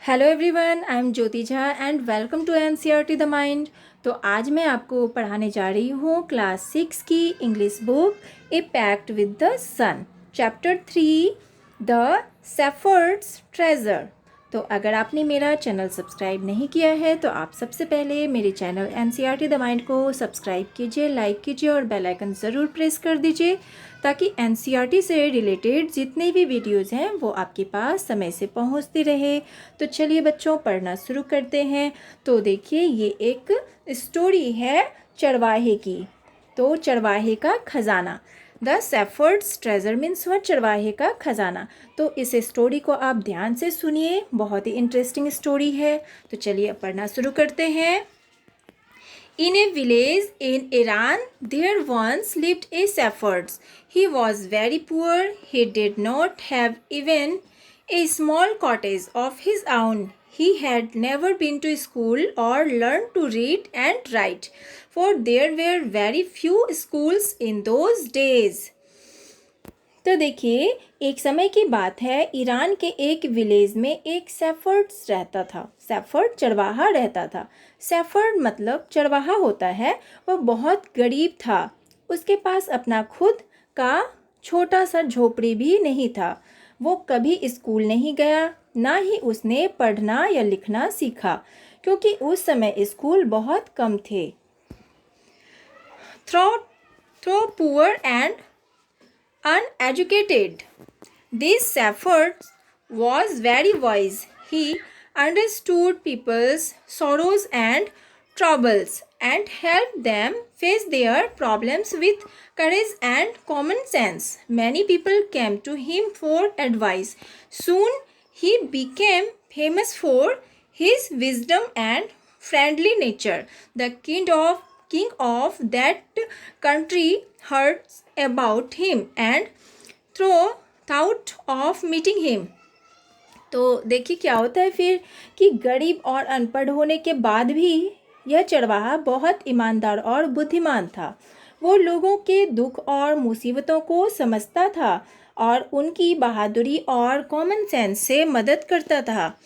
Hello everyone, I am Jyoti Jha and welcome to NCERT the mind. तो आज मैं आपको पढ़ाने जा रही हूँ क्लास 6 की English book a pact with the sun, chapter 3 the shepherd's treasure. तो अगर आपने मेरा चैनल सब्सक्राइब नहीं किया है तो आप सबसे पहले मेरे चैनल एनसीईआरटी द माइंड को सब्सक्राइब कीजिए, लाइक कीजिए और बेल आइकन ज़रूर प्रेस कर दीजिए ताकि एनसीईआरटी से रिलेटेड जितने भी वीडियोज़ हैं वो आपके पास समय से पहुंचती रहे। तो चलिए बच्चों, पढ़ना शुरू करते हैं। तो देखिए, ये एक स्टोरी है चरवाहे की। तो चरवाहे का खजाना, द शेफर्ड्स ट्रेजर मीन्स वह चरवाहे का खजाना। तो इस स्टोरी को आप ध्यान से सुनिए, बहुत ही इंटरेस्टिंग स्टोरी है। तो चलिए अब पढ़ना शुरू करते हैं। In a village in Iran, there once lived a shepherd. He was very poor. He did not have even a small cottage of his own. He had never been to school or learned to read and write, for there were very few schools in those days. तो देखिए, एक समय की बात है, Iran के एक village में एक शेफर्ड रहता था। शेफर्ड चरवाहा रहता था। शेफर्ड मतलब चरवाहा होता है। वह बहुत गरीब था। उसके पास अपना खुद का छोटा सा झोपड़ी भी नहीं था। वो कभी स्कूल नहीं गया, ना ही उसने पढ़ना या लिखना सीखा, क्योंकि उस समय स्कूल बहुत कम थे। Though poor and uneducated, this shepherd was very wise. He understood people's sorrows and troubles and helped them face their problems with courage and common sense. Many people came to him for advice. Soon he became famous for his wisdom and friendly nature. The king of that country heard about him and thought of meeting him. तो देखिए क्या होता है फिर कि गरीब और अनपढ़ होने के बाद भी यह चरवाहा बहुत ईमानदार और बुद्धिमान था। वो लोगों के दुख और मुसीबतों को समझता था और उनकी बहादुरी और कॉमन सेंस से मदद करता था।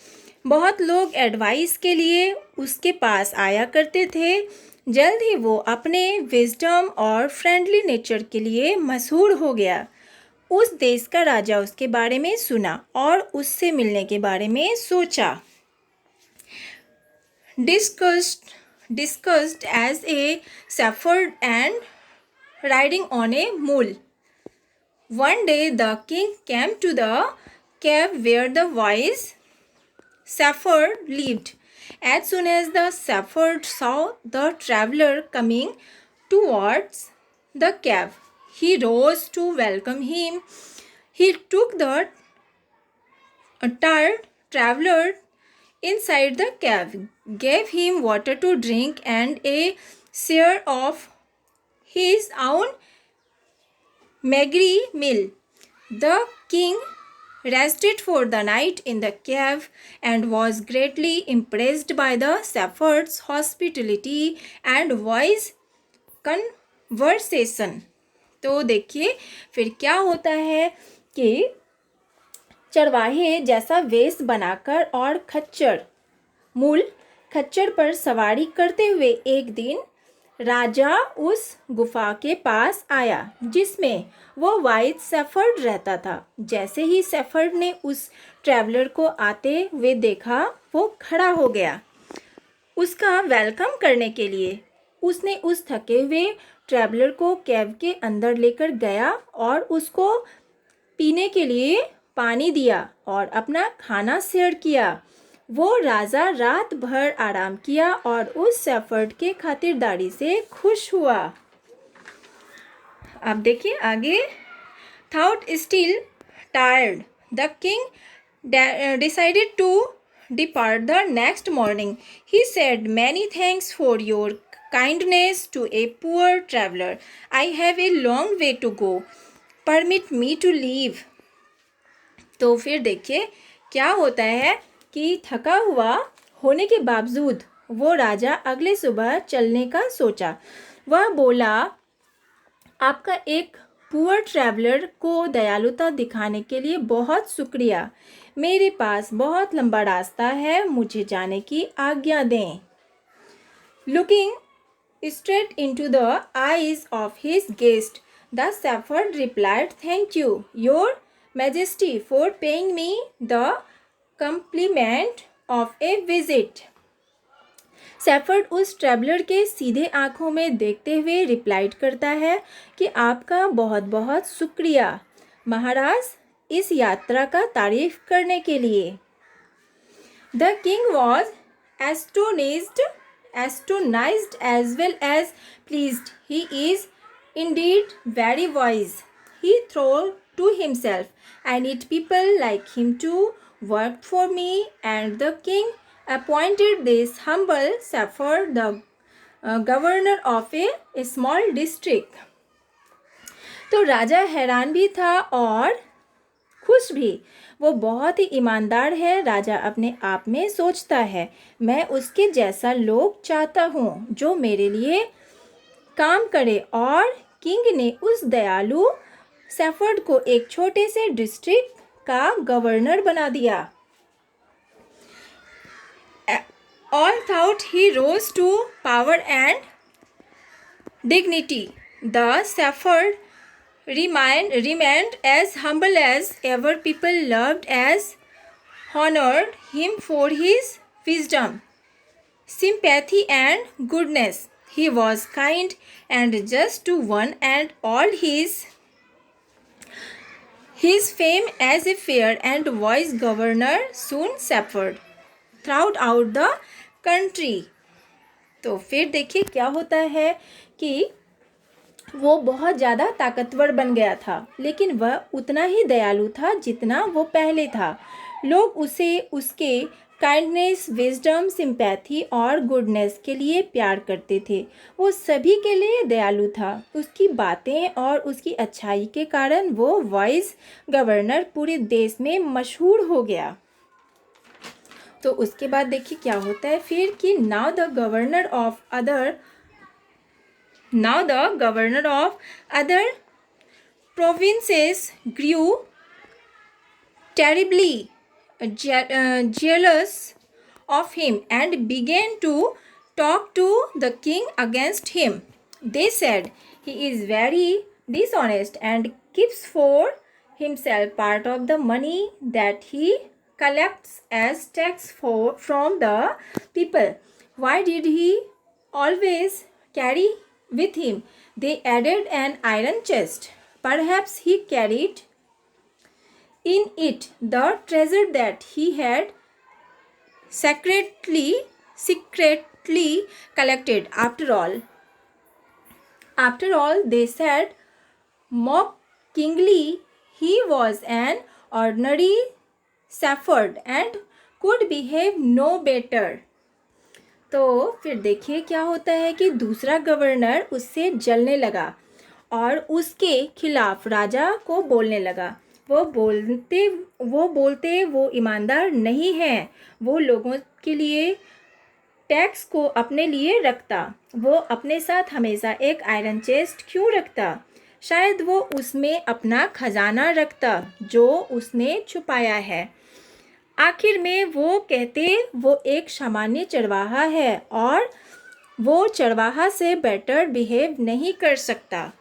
बहुत लोग एडवाइस के लिए उसके पास आया करते थे। जल्द ही वो अपने विजडम और फ्रेंडली नेचर के लिए मशहूर हो गया। उस देश का राजा उसके बारे में सुना और उससे मिलने के बारे में सोचा। Discussed as a shepherd and riding on a mule. One day the king came to the cave where the wise shepherd lived. As soon as the shepherd saw the traveler coming towards the cave, he rose to welcome him. He took the tired traveler inside the cave, gave him water to drink and a share of his own meagre meal. The king rested for the night in the cave and was greatly impressed by the shepherd's hospitality and wise conversation. तो देखिए फिर क्या होता है कि चरवाहे जैसा वेश बनाकर और खच्चर पर सवारी करते हुए एक दिन राजा उस गुफा के पास आया जिसमें वो वाइट शेफर्ड रहता था। जैसे ही शेफर्ड ने उस ट्रैवलर को आते हुए देखा, वो खड़ा हो गया उसका वेलकम करने के लिए। उसने उस थके हुए ट्रैवलर को केव के अंदर लेकर गया और उसको पीने के लिए पानी दिया और अपना खाना शेयर किया। वो राजा रात भर आराम किया और उस शेफर्ड के खातिरदारी से खुश हुआ। अब देखिए आगे। Thought still tired, the king decided to depart the next morning. He said, "Many thanks for your kindness to a poor traveler. I have a long way to go. Permit me to leave." तो फिर देखिए क्या होता है कि थका हुआ होने के बावजूद वो राजा अगले सुबह चलने का सोचा। वह बोला, आपका एक पुअर ट्रैवलर को दयालुता दिखाने के लिए बहुत शुक्रिया। मेरे पास बहुत लंबा रास्ता है, मुझे जाने की आज्ञा दें। Looking straight into the eyes of his guest, the shepherd replied, "Thank you, Your Majesty, for paying me the compliment of a visit." Shepherd उस ट्रैवलर के सीधे आंखों में देखते हुए रिप्लाइड करता है कि आपका बहुत बहुत शुक्रिया महाराज इस यात्रा का तारीफ करने के लिए। The king was astonished as well as pleased. He is indeed very wise, he thought to himself. I need people like him to work for me. And the king appointed this humble shepherd the governor of a small district. तो राजा हैरान भी था और खुश भी। वो बहुत ही ईमानदार है। राजा अपने आप में सोचता है, मैं उसके जैसा लोग चाहता हूँ जो मेरे लिए काम करे। और किंग ने उस दयालु शेफर्ड को एक छोटे से डिस्ट्रिक्ट का गवर्नर बना दिया। All thought he rose to power and dignity. The shepherd remained as humble as ever. People loved as honored him for his wisdom, sympathy and goodness. He was kind and just to one and all. His fame as a fair and wise governor soon spread throughout the country. तो फिर देखिए क्या होता है कि वो बहुत ज़्यादा ताकतवर बन गया था, लेकिन वह उतना ही दयालु था जितना वो पहले था। लोग उसे उसके काइंडनेस, विजडम, सिंपैथी और गुडनेस के लिए प्यार करते थे। वो सभी के लिए दयालु था। उसकी बातें और उसकी अच्छाई के कारण वो वाइज गवर्नर पूरे देश में मशहूर हो गया। तो उसके बाद देखिए क्या होता है फिर कि now the governor of other provinces grew terribly jealous of him and began to talk to the king against him. They said, he is very dishonest and keeps for himself part of the money that he collects as tax from the people. Why did he always carry with him? They added an iron chest. Perhaps he carried in it the treasure that he had secretly collected. After all, they said mockingly, he was an ordinary shepherd and could behave no better. तो फिर देखिए क्या होता है कि दूसरा governor उससे जलने लगा और उसके खिलाफ राजा को बोलने लगा। वो बोलते वो ईमानदार नहीं है, वो लोगों के लिए टैक्स को अपने लिए रखता, वो अपने साथ हमेशा एक आयरन चेस्ट क्यों रखता? शायद वो उसमें अपना खजाना रखता जो उसने छुपाया है। आखिर में वो कहते वो एक सामान्य चरवाहा है और वो चरवाहा से बेटर बिहेव नहीं कर सकता।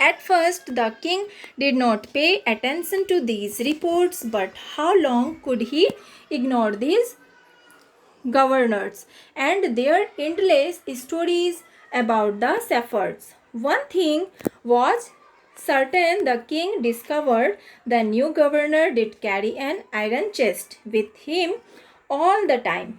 At first, the king did not pay attention to these reports, but how long could he ignore these governors and their endless stories about the shepherds? One thing was certain, the king discovered the new governor did carry an iron chest with him all the time.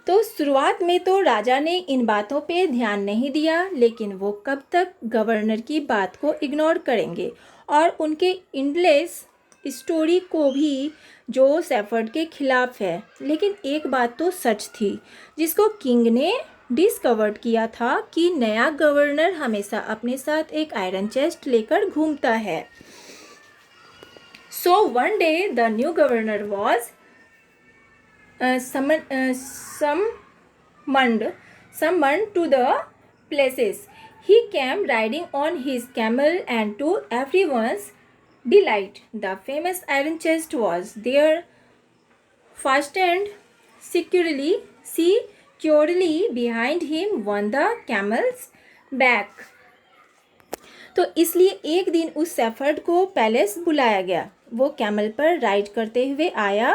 तो शुरुआत में तो राजा ने इन बातों पे ध्यान नहीं दिया, लेकिन वो कब तक गवर्नर की बात को इग्नोर करेंगे और उनके इंडलेस स्टोरी को भी जो शेफर्ड के खिलाफ है। लेकिन एक बात तो सच थी जिसको किंग ने डिस्कवर्ड किया था कि नया गवर्नर हमेशा अपने साथ एक आयरन चेस्ट लेकर घूमता है। So one day the new governor was summoned to the places. He came riding on his camel, and to everyone's delight. The famous iron chest was there, fastened securely behind him on the camel's back. तो इसलिए एक दिन उस shepherd को palace बुलाया गया। वो camel पर राइड करते हुए आया।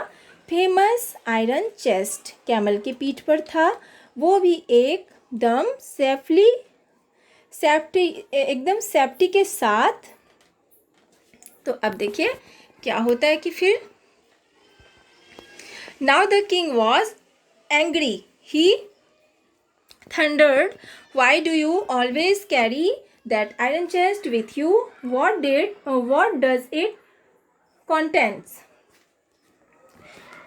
फेमस आयरन चेस्ट कैमल के पीठ पर था, वो भी एकदम सेफ्टी के साथ। तो अब देखिए क्या होता है कि फिर now the king was angry. He thundered, why do you always carry that iron chest with you? What does it contents?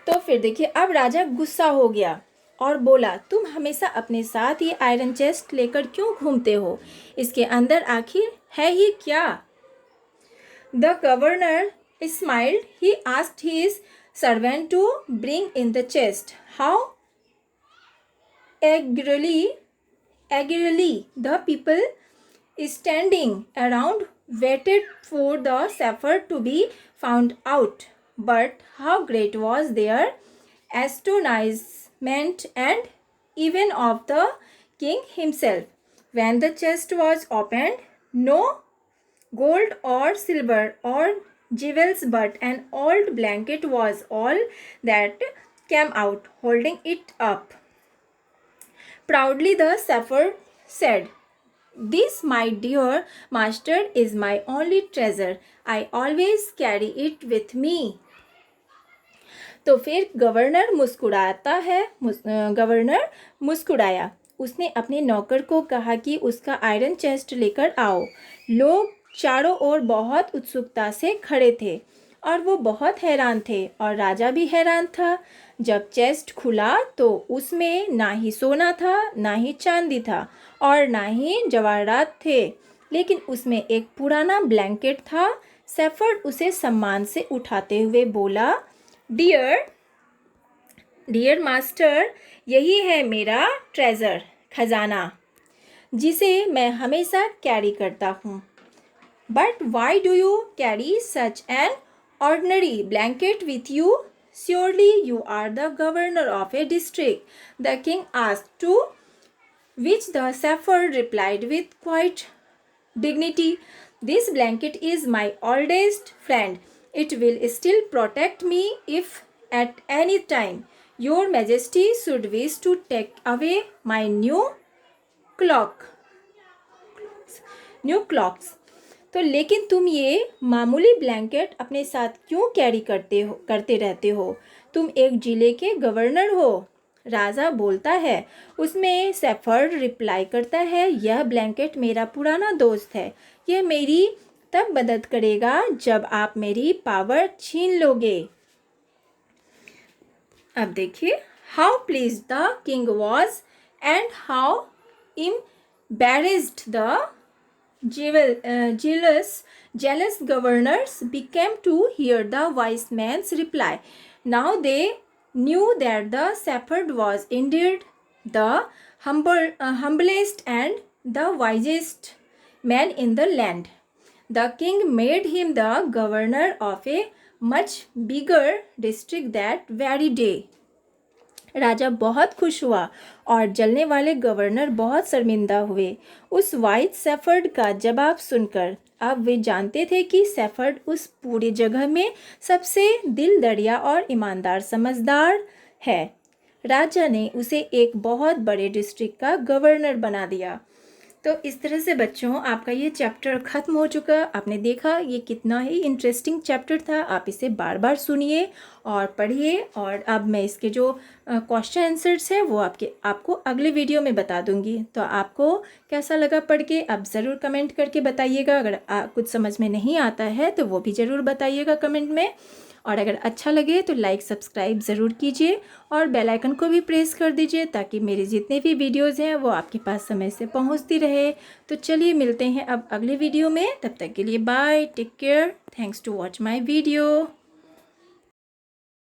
तो फिर देखिए अब राजा गुस्सा हो गया और बोला, तुम हमेशा अपने साथ ये आयरन चेस्ट लेकर क्यों घूमते हो? इसके अंदर आखिर है ही क्या? The governor smiled. He asked his servant to bring in the chest. How eagerly the people standing around waited for the shepherd to be found out. But how great was their astonishment and even of the king himself when the chest was opened. No gold or silver or jewels, but an old blanket was all that came out. Holding it up proudly, the shepherd said, "This, my dear master, is my only treasure. I always carry it with me." तो फिर governor मुस्कुराया। उसने अपने नौकर को कहा कि उसका आयरन चेस्ट लेकर आओ। लोग चारों ओर बहुत उत्सुकता से खड़े थे और वो बहुत हैरान थे और राजा भी हैरान था। जब चेस्ट खुला तो उसमें ना ही सोना था, ना ही चांदी था और ना ही जवाहरात थे, लेकिन उसमें एक पुराना ब्लैंकेट था। शेफर्ड उसे सम्मान से उठाते हुए बोला, डियर मास्टर, यही है मेरा ट्रेजर, खजाना, जिसे मैं हमेशा कैरी करता हूँ। But why do you carry such an ordinary blanket with you? Surely you are the governor of a district, the king asked, to which the shepherd replied with quiet dignity, this blanket is my oldest friend. It will still protect me if at any time your majesty should wish to take away my new clocks. तो लेकिन तुम ये मामूली blanket अपने साथ क्यों carry करते रहते हो? तुम एक जिले के गवर्नर हो, राजा बोलता है। उसमें शेफर्ड रिप्लाई करता है, यह ब्लैंकेट मेरा पुराना दोस्त है। यह मेरी तब मदद करेगा जब आप मेरी पावर छीन लोगे। अब देखिए, how please the king was and how embarrassed the jealous governors became to hear the wise man's reply. Now they knew that the shepherd was indeed the humblest and the wisest man in the land. The king made him the governor of a much bigger district that very day. राजा बहुत खुश हुआ और जलने वाले governor बहुत शर्मिंदा हुए उस वाइज शेफर्ड का जवाब सुनकर। अब वे जानते थे कि शेफर्ड उस पूरी जगह में सबसे दिल दरिया और ईमानदार समझदार है। राजा ने उसे एक बहुत बड़े डिस्ट्रिक्ट का गवर्नर बना दिया। तो इस तरह से बच्चों आपका ये चैप्टर ख़त्म हो चुका। आपने देखा ये कितना ही इंटरेस्टिंग चैप्टर था। आप इसे बार बार सुनिए और पढ़िए, और अब मैं इसके जो क्वेश्चन आंसर्स है वो आपको अगले वीडियो में बता दूंगी। तो आपको कैसा लगा पढ़ के आप ज़रूर कमेंट करके बताइएगा। अगर कुछ समझ में नहीं आता है तो वो भी ज़रूर बताइएगा कमेंट में, और अगर अच्छा लगे तो लाइक सब्सक्राइब ज़रूर कीजिए और बेल आइकन को भी प्रेस कर दीजिए ताकि मेरे जितने भी वीडियोज़ हैं वो आपके पास समय से पहुंचती रहे। तो चलिए मिलते हैं अब अगले वीडियो में, तब तक के लिए bye, take care, thanks to watch my video.